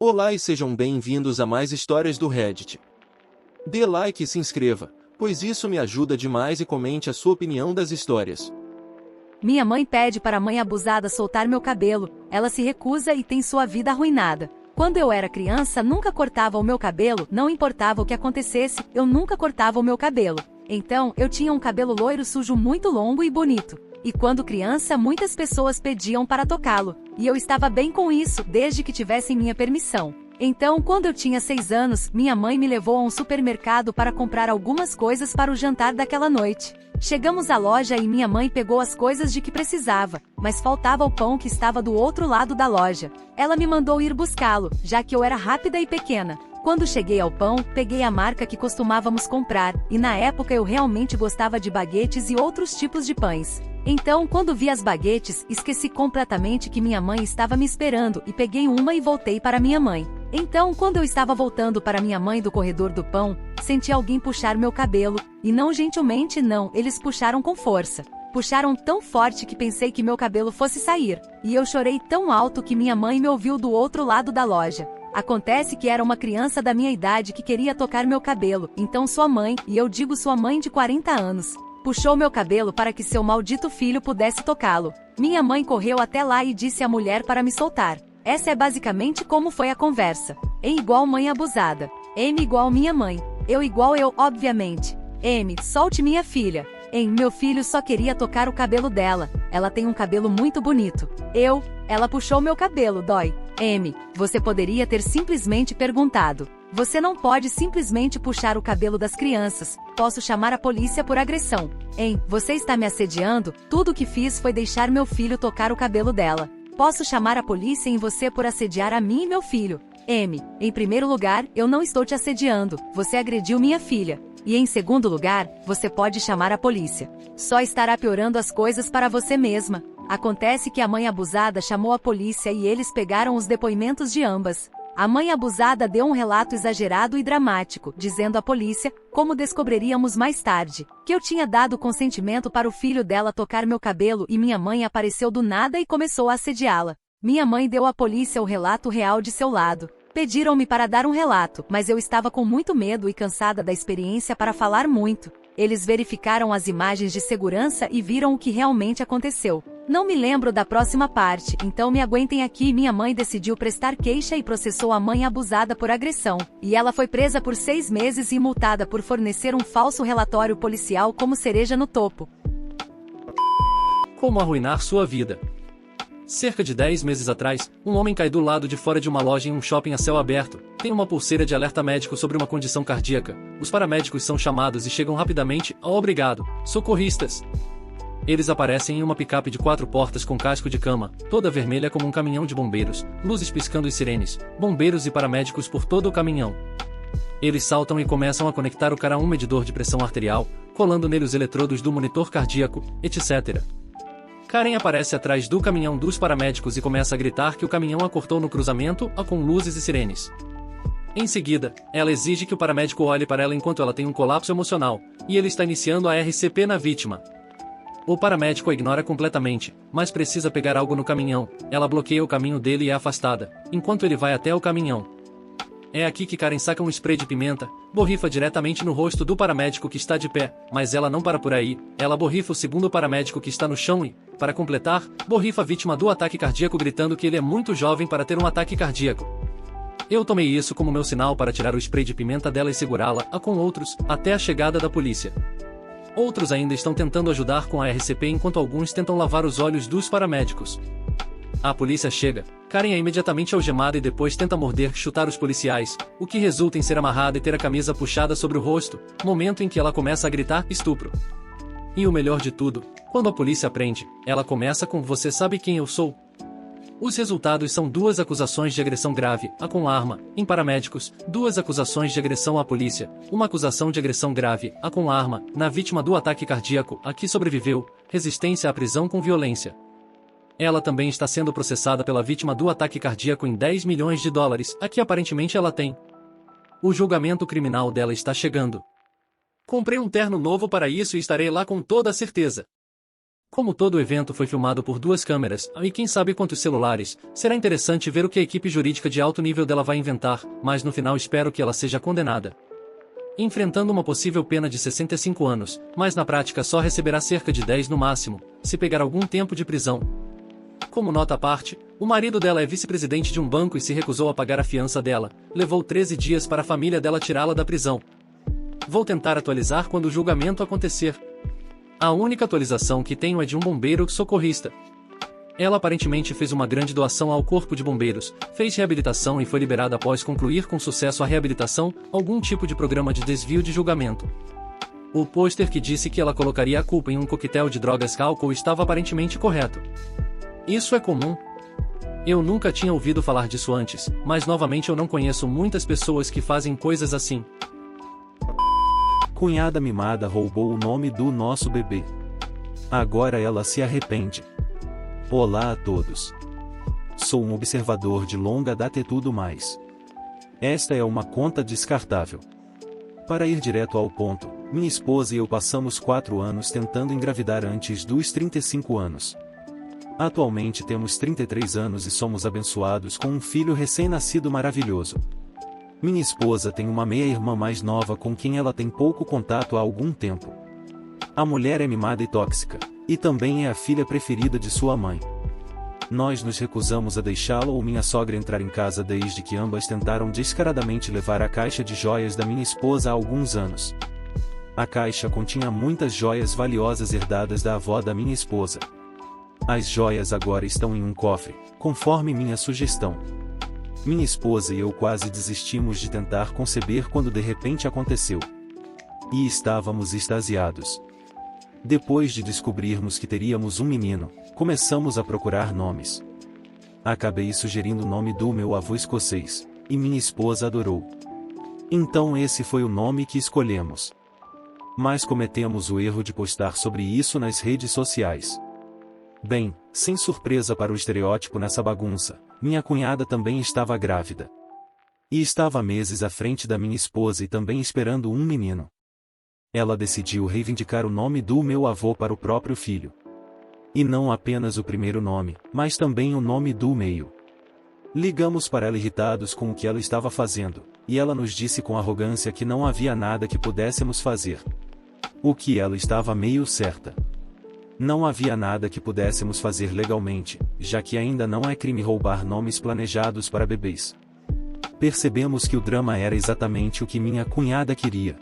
Olá e sejam bem-vindos a mais histórias do Reddit. Dê like e se inscreva, pois isso me ajuda demais, e comente a sua opinião das histórias. Minha mãe pede para a mãe abusada soltar meu cabelo, ela se recusa e tem sua vida arruinada. Quando eu era criança, nunca cortava o meu cabelo, não importava o que acontecesse, eu nunca cortava o meu cabelo. Então, eu tinha um cabelo loiro sujo muito longo e bonito. E quando criança, muitas pessoas pediam para tocá-lo. E eu estava bem com isso, desde que tivessem minha permissão. Então, quando eu tinha 6 anos, minha mãe me levou a um supermercado para comprar algumas coisas para o jantar daquela noite. Chegamos à loja e minha mãe pegou as coisas de que precisava, mas faltava o pão que estava do outro lado da loja. Ela me mandou ir buscá-lo, já que eu era rápida e pequena. Quando cheguei ao pão, peguei a marca que costumávamos comprar, e na época eu realmente gostava de baguetes e outros tipos de pães. Então, quando vi as baguetes, esqueci completamente que minha mãe estava me esperando e peguei uma e voltei para minha mãe. Então, quando eu estava voltando para minha mãe do corredor do pão, senti alguém puxar meu cabelo, e não gentilmente não, eles puxaram com força. Puxaram tão forte que pensei que meu cabelo fosse sair, e eu chorei tão alto que minha mãe me ouviu do outro lado da loja. Acontece que era uma criança da minha idade que queria tocar meu cabelo, então sua mãe, e eu digo sua mãe de 40 anos, puxou meu cabelo para que seu maldito filho pudesse tocá-lo. Minha mãe correu até lá e disse à mulher para me soltar. Essa é basicamente como foi a conversa. E igual mãe abusada. M igual minha mãe. Eu igual eu, obviamente. M, solte minha filha. Meu filho só queria tocar o cabelo dela. Ela tem um cabelo muito bonito. Ela puxou meu cabelo, dói. M, você poderia ter simplesmente perguntado. Você não pode simplesmente puxar o cabelo das crianças. Posso chamar a polícia por agressão. Você está me assediando? Tudo o que fiz foi deixar meu filho tocar o cabelo dela. Posso chamar a polícia em você por assediar a mim e meu filho. M, em primeiro lugar, eu não estou te assediando. Você agrediu minha filha. E em segundo lugar, você pode chamar a polícia. Só estará piorando as coisas para você mesma. Acontece que a mãe abusada chamou a polícia e eles pegaram os depoimentos de ambas. A mãe abusada deu um relato exagerado e dramático, dizendo à polícia, como descobriríamos mais tarde, que eu tinha dado consentimento para o filho dela tocar meu cabelo e minha mãe apareceu do nada e começou a assediá-la. Minha mãe deu à polícia o relato real de seu lado. Pediram-me para dar um relato, mas eu estava com muito medo e cansada da experiência para falar muito. Eles verificaram as imagens de segurança e viram o que realmente aconteceu. Não me lembro da próxima parte, então me aguentem aqui. Minha mãe decidiu prestar queixa e processou a mãe abusada por agressão. E ela foi presa por 6 meses e multada por fornecer um falso relatório policial como cereja no topo. Como arruinar sua vida? Cerca de 10 meses atrás, um homem cai do lado de fora de uma loja em um shopping a céu aberto. Tem uma pulseira de alerta médico sobre uma condição cardíaca. Os paramédicos são chamados e chegam rapidamente. Obrigado, socorristas! Eles aparecem em uma picape de 4 portas com casco de cama, toda vermelha como um caminhão de bombeiros, luzes piscando e sirenes, bombeiros e paramédicos por todo o caminhão. Eles saltam e começam a conectar o cara a um medidor de pressão arterial, colando nele os eletrodos do monitor cardíaco, etc. Karen aparece atrás do caminhão dos paramédicos e começa a gritar que o caminhão a cortou no cruzamento, com luzes e sirenes. Em seguida, ela exige que o paramédico olhe para ela enquanto ela tem um colapso emocional, e ele está iniciando a RCP na vítima. O paramédico a ignora completamente, mas precisa pegar algo no caminhão. Ela bloqueia o caminho dele e é afastada, enquanto ele vai até o caminhão. É aqui que Karen saca um spray de pimenta, borrifa diretamente no rosto do paramédico que está de pé, mas ela não para por aí, ela borrifa o segundo paramédico que está no chão e, para completar, borrifa a vítima do ataque cardíaco gritando que ele é muito jovem para ter um ataque cardíaco. Eu tomei isso como meu sinal para tirar o spray de pimenta dela e segurá-la, com outros, até a chegada da polícia. Outros ainda estão tentando ajudar com a RCP enquanto alguns tentam lavar os olhos dos paramédicos. A polícia chega, Karen é imediatamente algemada e depois tenta morder, chutar os policiais, o que resulta em ser amarrada e ter a camisa puxada sobre o rosto, momento em que ela começa a gritar estupro. E o melhor de tudo, quando a polícia prende, ela começa com "Você sabe quem eu sou?". Os resultados são 2 acusações de agressão grave, com arma, em paramédicos, 2 acusações de agressão à polícia, 1 acusação de agressão grave, com arma, na vítima do ataque cardíaco, a que sobreviveu, resistência à prisão com violência. Ela também está sendo processada pela vítima do ataque cardíaco em $10 milhões, a que aparentemente ela tem. O julgamento criminal dela está chegando. Comprei um terno novo para isso e estarei lá com toda a certeza. Como todo o evento foi filmado por 2 câmeras, e quem sabe quantos celulares, será interessante ver o que a equipe jurídica de alto nível dela vai inventar, mas no final espero que ela seja condenada, enfrentando uma possível pena de 65 anos, mas na prática só receberá cerca de 10 no máximo, se pegar algum tempo de prisão. Como nota à parte, o marido dela é vice-presidente de um banco e se recusou a pagar a fiança dela, levou 13 dias para a família dela tirá-la da prisão. Vou tentar atualizar quando o julgamento acontecer. A única atualização que tenho é de um bombeiro socorrista. Ela aparentemente fez uma grande doação ao corpo de bombeiros, fez reabilitação e foi liberada após concluir com sucesso a reabilitação, algum tipo de programa de desvio de julgamento. O pôster que disse que ela colocaria a culpa em um coquetel de drogas álcool estava aparentemente correto. Isso é comum? Eu nunca tinha ouvido falar disso antes, mas novamente eu não conheço muitas pessoas que fazem coisas assim. Cunhada mimada roubou o nome do nosso bebê. Agora ela se arrepende. Olá a todos. Sou um observador de longa data e tudo mais. Esta é uma conta descartável. Para ir direto ao ponto, minha esposa e eu passamos 4 anos tentando engravidar antes dos 35 anos. Atualmente temos 33 anos e somos abençoados com um filho recém-nascido maravilhoso. Minha esposa tem uma meia-irmã mais nova com quem ela tem pouco contato há algum tempo. A mulher é mimada e tóxica, e também é a filha preferida de sua mãe. Nós nos recusamos a deixá-la ou minha sogra entrar em casa desde que ambas tentaram descaradamente levar a caixa de joias da minha esposa há alguns anos. A caixa continha muitas joias valiosas herdadas da avó da minha esposa. As joias agora estão em um cofre, conforme minha sugestão. Minha esposa e eu quase desistimos de tentar conceber quando de repente aconteceu. E estávamos extasiados. Depois de descobrirmos que teríamos um menino, começamos a procurar nomes. Acabei sugerindo o nome do meu avô escocês, e minha esposa adorou. Então esse foi o nome que escolhemos. Mas cometemos o erro de postar sobre isso nas redes sociais. Bem, sem surpresa para o estereótipo nessa bagunça, minha cunhada também estava grávida. E estava meses à frente da minha esposa e também esperando um menino. Ela decidiu reivindicar o nome do meu avô para o próprio filho. E não apenas o primeiro nome, mas também o nome do meio. Ligamos para ela irritados com o que ela estava fazendo, e ela nos disse com arrogância que não havia nada que pudéssemos fazer. O que ela estava meio certa. Não havia nada que pudéssemos fazer legalmente, já que ainda não é crime roubar nomes planejados para bebês. Percebemos que o drama era exatamente o que minha cunhada queria.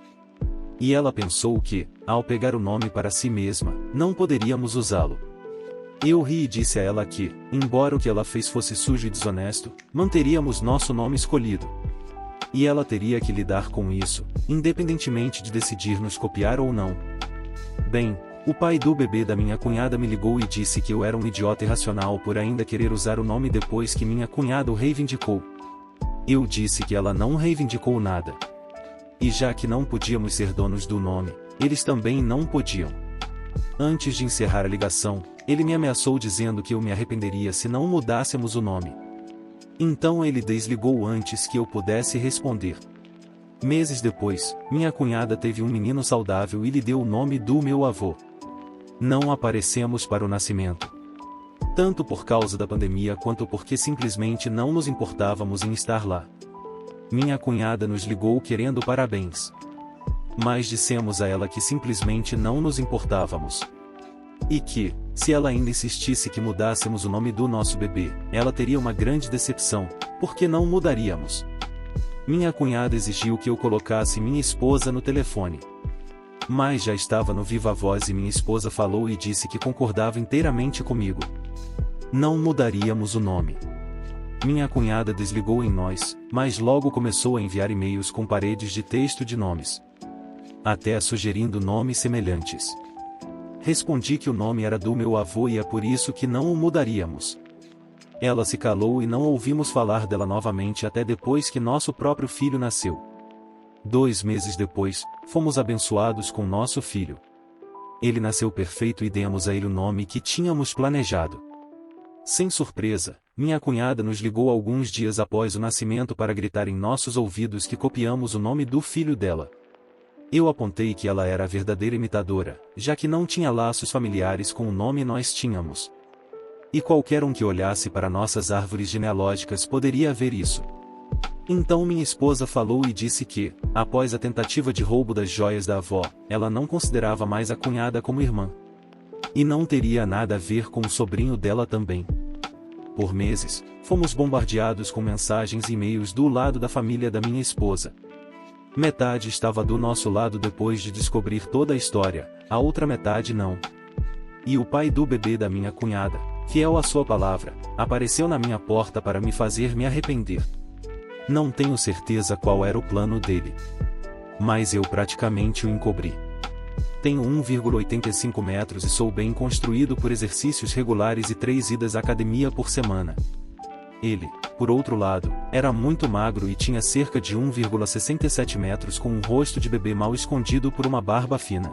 E ela pensou que, ao pegar o nome para si mesma, não poderíamos usá-lo. Eu ri e disse a ela que, embora o que ela fez fosse sujo e desonesto, manteríamos nosso nome escolhido. E ela teria que lidar com isso, independentemente de decidir nos copiar ou não. Bem, o pai do bebê da minha cunhada me ligou e disse que eu era um idiota irracional por ainda querer usar o nome depois que minha cunhada o reivindicou. Eu disse que ela não reivindicou nada. E já que não podíamos ser donos do nome, eles também não podiam. Antes de encerrar a ligação, ele me ameaçou dizendo que eu me arrependeria se não mudássemos o nome. Então ele desligou antes que eu pudesse responder. Meses depois, minha cunhada teve um menino saudável e lhe deu o nome do meu avô. Não aparecemos para o nascimento. Tanto por causa da pandemia quanto porque simplesmente não nos importávamos em estar lá. Minha cunhada nos ligou querendo parabéns. Mas dissemos a ela que simplesmente não nos importávamos. E que, se ela ainda insistisse que mudássemos o nome do nosso bebê, ela teria uma grande decepção, porque não mudaríamos. Minha cunhada exigiu que eu colocasse minha esposa no telefone. Mas já estava no viva voz e minha esposa falou e disse que concordava inteiramente comigo. Não mudaríamos o nome. Minha cunhada desligou em nós, mas logo começou a enviar e-mails com paredes de texto de nomes. Até sugerindo nomes semelhantes. Respondi que o nome era do meu avô e é por isso que não o mudaríamos. Ela se calou e não ouvimos falar dela novamente até depois que nosso próprio filho nasceu. 2 meses depois, fomos abençoados com nosso filho. Ele nasceu perfeito e demos a ele o nome que tínhamos planejado. Sem surpresa, minha cunhada nos ligou alguns dias após o nascimento para gritar em nossos ouvidos que copiamos o nome do filho dela. Eu apontei que ela era a verdadeira imitadora, já que não tinha laços familiares com o nome nós tínhamos. E qualquer um que olhasse para nossas árvores genealógicas poderia ver isso. Então minha esposa falou e disse que, após a tentativa de roubo das joias da avó, ela não considerava mais a cunhada como irmã. E não teria nada a ver com o sobrinho dela também. Por meses, fomos bombardeados com mensagens e e-mails do lado da família da minha esposa. Metade estava do nosso lado depois de descobrir toda a história, a outra metade não. E o pai do bebê da minha cunhada, fiel à sua palavra, apareceu na minha porta para me fazer me arrepender. Não tenho certeza qual era o plano dele. Mas eu praticamente o encobri. Tenho 1,85 metros e sou bem construído por exercícios regulares e 3 idas à academia por semana. Ele, por outro lado, era muito magro e tinha cerca de 1,67 metros com um rosto de bebê mal escondido por uma barba fina.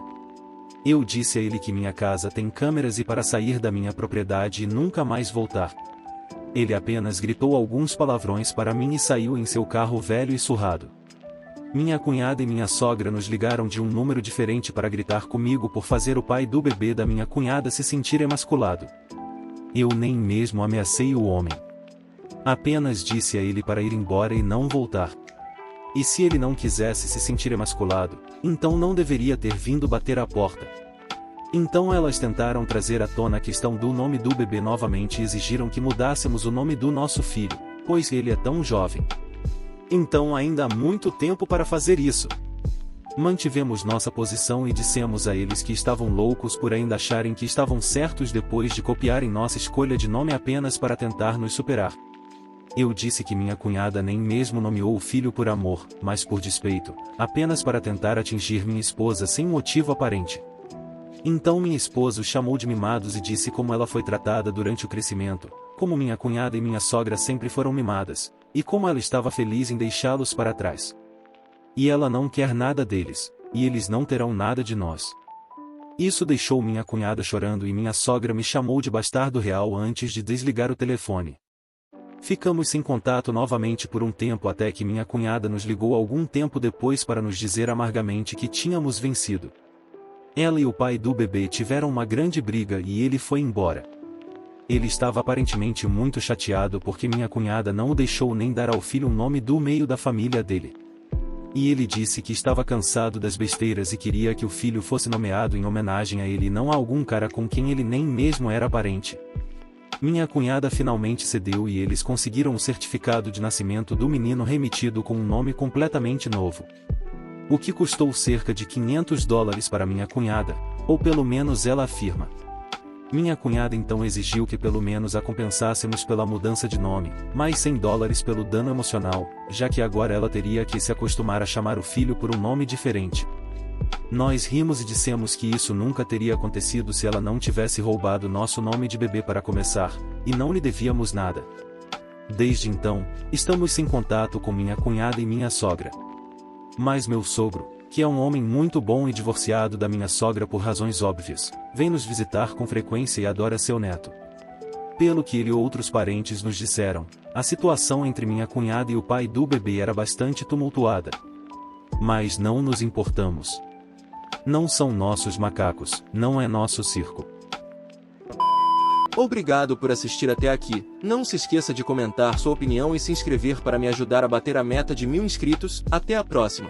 Eu disse a ele que minha casa tem câmeras e para sair da minha propriedade e nunca mais voltar. Ele apenas gritou alguns palavrões para mim e saiu em seu carro velho e surrado. Minha cunhada e minha sogra nos ligaram de um número diferente para gritar comigo por fazer o pai do bebê da minha cunhada se sentir emasculado. Eu nem mesmo ameacei o homem. Apenas disse a ele para ir embora e não voltar. E se ele não quisesse se sentir emasculado, então não deveria ter vindo bater à porta. Então elas tentaram trazer à tona a questão do nome do bebê novamente e exigiram que mudássemos o nome do nosso filho, pois ele é tão jovem. Então ainda há muito tempo para fazer isso. Mantivemos nossa posição e dissemos a eles que estavam loucos por ainda acharem que estavam certos depois de copiarem nossa escolha de nome apenas para tentar nos superar. Eu disse que minha cunhada nem mesmo nomeou o filho por amor, mas por despeito, apenas para tentar atingir minha esposa sem motivo aparente. Então minha esposa os chamou de mimados e disse como ela foi tratada durante o crescimento, como minha cunhada e minha sogra sempre foram mimadas, e como ela estava feliz em deixá-los para trás. E ela não quer nada deles, e eles não terão nada de nós. Isso deixou minha cunhada chorando e minha sogra me chamou de bastardo real antes de desligar o telefone. Ficamos sem contato novamente por um tempo até que minha cunhada nos ligou algum tempo depois para nos dizer amargamente que tínhamos vencido. Ela e o pai do bebê tiveram uma grande briga e ele foi embora. Ele estava aparentemente muito chateado porque minha cunhada não o deixou nem dar ao filho um nome do meio da família dele. E ele disse que estava cansado das besteiras e queria que o filho fosse nomeado em homenagem a ele e não a algum cara com quem ele nem mesmo era parente. Minha cunhada finalmente cedeu e eles conseguiram o certificado de nascimento do menino remetido com um nome completamente novo. O que custou cerca de $500 para minha cunhada, ou pelo menos ela afirma. Minha cunhada então exigiu que pelo menos a compensássemos pela mudança de nome, mais $100 pelo dano emocional, já que agora ela teria que se acostumar a chamar o filho por um nome diferente. Nós rimos e dissemos que isso nunca teria acontecido se ela não tivesse roubado nosso nome de bebê para começar, e não lhe devíamos nada. Desde então, estamos sem contato com minha cunhada e minha sogra. Mas meu sogro, que é um homem muito bom e divorciado da minha sogra por razões óbvias, vem nos visitar com frequência e adora seu neto. Pelo que ele e outros parentes nos disseram, a situação entre minha cunhada e o pai do bebê era bastante tumultuada. Mas não nos importamos. Não são nossos macacos, não é nosso circo. Obrigado por assistir até aqui. Não se esqueça de comentar sua opinião e se inscrever para me ajudar a bater a meta de 1000 inscritos. Até a próxima!